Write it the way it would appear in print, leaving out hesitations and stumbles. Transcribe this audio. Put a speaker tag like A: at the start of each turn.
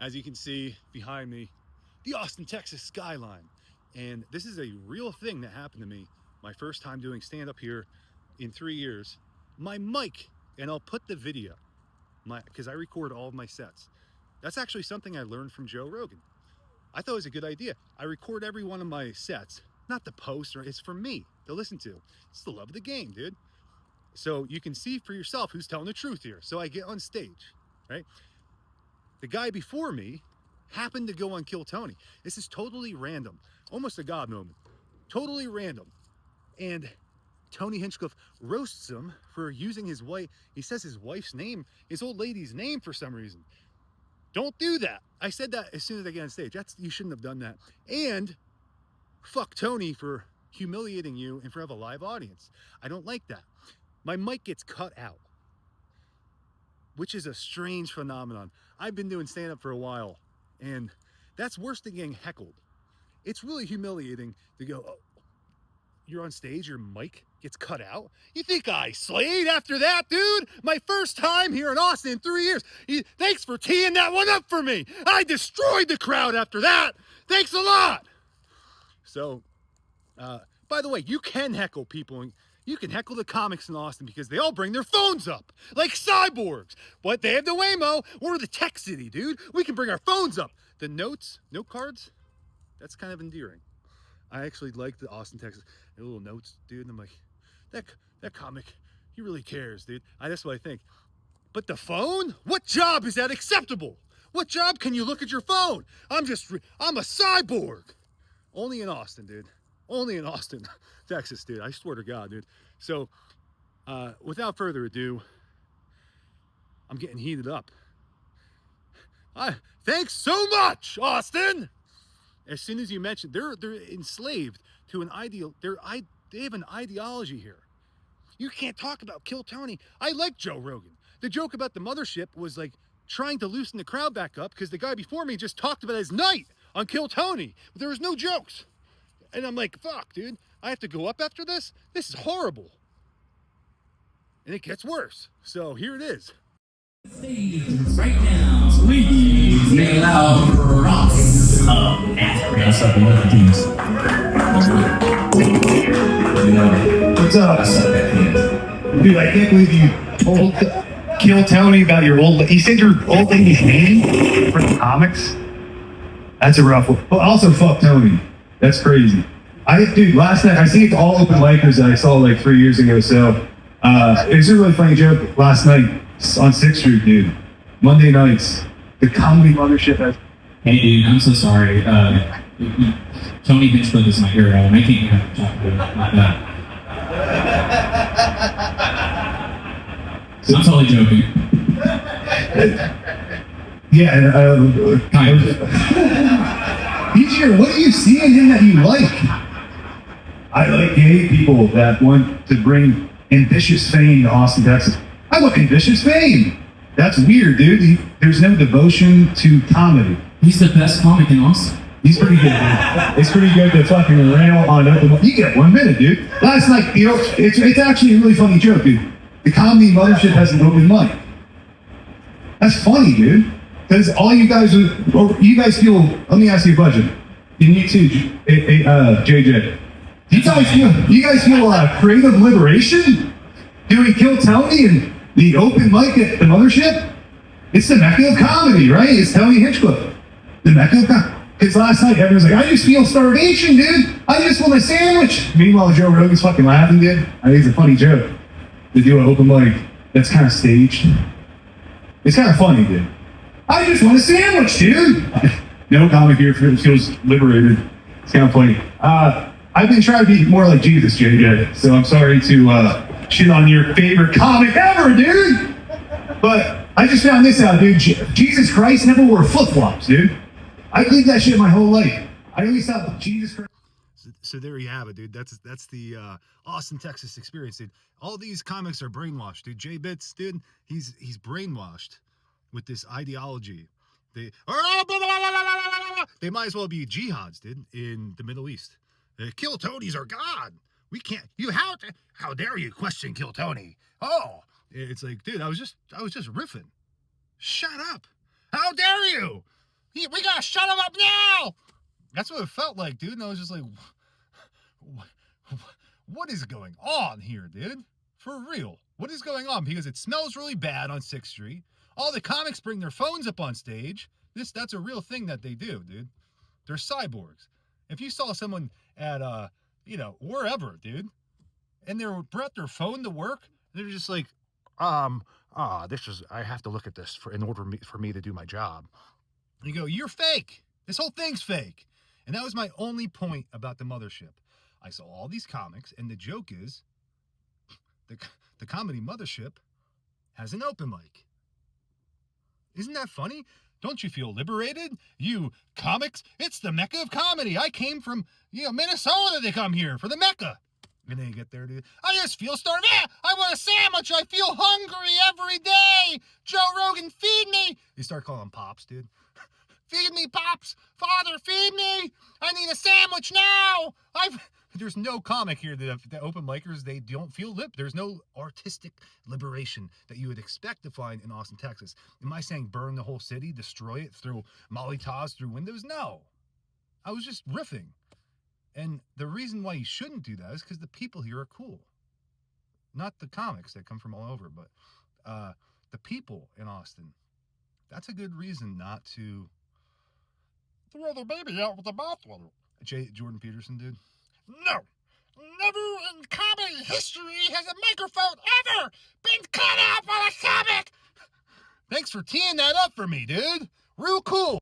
A: As you can see behind me, the Austin, Texas skyline. And this is a real thing that happened to me my first time doing stand-up here in 3 years. My mic, and I'll put the video, because I record all of my sets. That's actually something I learned from Joe Rogan. I thought it was a good idea. I record every one of my sets, not to post, or it's for me to listen to. It's the love of the game, dude. So you can see for yourself who's telling the truth here. So I get on stage, right? The guy before me happened to go on Kill Tony. This is totally random, almost a God moment. Totally random. And Tony Hinchcliffe roasts him for using his wife. He says his wife's name, his old lady's name for some reason. Don't do that. I said that as soon as I get on stage. You shouldn't have done that. And fuck Tony for humiliating you in front of a live audience. I don't like that. My mic gets cut out, which is a strange phenomenon. I've been doing stand-up for a while, and that's worse than getting heckled. It's really humiliating to go, oh, you're on stage, your mic gets cut out? You think I slayed after that, dude? My first time here in Austin in 3 years. Thanks for teeing that one up for me. I destroyed the crowd after that. Thanks a lot. So, by the way, you can heckle people. You can heckle the comics in Austin because they all bring their phones up, like cyborgs. But they have the Waymo. We're the tech city, dude. We can bring our phones up. The note cards, that's kind of endearing. I actually like the Austin, Texas, the little notes, dude. And I'm like, that comic, he really cares, dude. That's what I think. But the phone? What job is that acceptable? What job can you look at your phone? I'm a cyborg. Only in Austin, dude. Only in Austin, Texas, dude. I swear to God, dude. So, without further ado, I'm getting heated up. Thanks so much, Austin. As soon as you mentioned, they're enslaved to an ideal. They have an ideology here. You can't talk about Kill Tony. I like Joe Rogan. The joke about the mothership was like trying to loosen the crowd back up because the guy before me just talked about his night on Kill Tony. But there was no jokes. And I'm like, fuck, dude, I have to go up after this? This is horrible. And it gets worse. So here it is.
B: Right now, please make loud rocks of Nazareth.
C: What's up? Dude, I can't believe you told Kill Tony about your old. You said your old lady's name for the comics. That's a rough one. But also, fuck Tony. That's crazy. Dude, last night I seen it all open micers that I saw like 3 years ago. So it was a really funny joke last night on 6th Street, dude. Monday nights, the comedy mothership has.
B: Hey, dude, I'm so sorry. Tony Hinchcliffe is my hero, and I can't have to talk to him like that. I'm totally joking.
C: Yeah,
B: Kind of.
C: Teacher, what do you see in him that you like? I like gay people that want to bring ambitious fame to Austin, Texas. I want ambitious fame. That's weird, dude. There's no devotion to comedy.
B: He's the best comic in Austin.
C: He's pretty good, dude. It's pretty good to fucking rail on open. You get 1 minute, dude. Last night, it's actually a really funny joke, dude. The comedy mothership has an open mic. That's funny, dude. Because all you guys feel. Let me ask you a question. And you too, JJ. Do you guys feel creative liberation doing Kill Tony and the open mic at the mothership? It's the mecca of comedy, right? It's Tony Hinchcliffe. The mecca of comedy. Because last night everyone's like, I just feel starvation, dude. I just want a sandwich. Meanwhile, Joe Rogan's fucking laughing, dude. I think it's a funny joke to do an open mic that's kind of staged. It's kind of funny, dude. I just want a sandwich, dude. No comic here feels liberated. It's kind of funny. I've been trying to be more like Jesus, JJ. So I'm sorry to shit on your favorite comic ever, dude. But I just found this out, dude. Jesus Christ never wore flip-flops, dude. I believed that shit my whole life. I always thought Jesus Christ.
A: So there you have it, dude. That's the Austin, Texas experience, dude. All these comics are brainwashed, dude. J Bits, dude, he's brainwashed with this ideology. They might as well be jihads, dude, in the Middle East. Kill Tonys are God. We can't. How dare you question Kill Tony? Oh, it's like, dude, I was just riffing. Shut up. How dare you? We gotta shut him up now. That's what it felt like, dude. And I was just like, what is going on here, dude? For real. What is going on? Because it smells really bad on 6th Street. All the comics bring their phones up on stage. That's a real thing that they do, dude. They're cyborgs. If you saw someone at wherever, dude, and they brought their phone to work, they're just like, I have to look at this in order for me to do my job. And you go, you're fake. This whole thing's fake. And that was my only point about the mothership. I saw all these comics, and the joke is, the comedy mothership has an open mic. Isn't that funny? Don't you feel liberated? You comics, it's the Mecca of comedy. I came from, Minnesota to come here for the Mecca. And then you get there, dude. I just feel starved. I want a sandwich. I feel hungry every day. Joe Rogan, feed me. They start calling Pops, dude. Feed me, Pops. Father, feed me. I need a sandwich now. There's no comic here that the open micers, they don't feel there's no artistic liberation that you would expect to find in Austin, Texas. Am I saying burn the whole city, destroy it, throw Molitovs through windows? No. I was just riffing. And the reason why you shouldn't do that is because the people here are cool. Not the comics that come from all over, but the people in Austin. That's a good reason not to throw the baby out with the bathwater. Jordan Peterson, dude. No! Never in comedy history has a microphone ever been cut out by a comic! Thanks for teeing that up for me, dude. Real cool.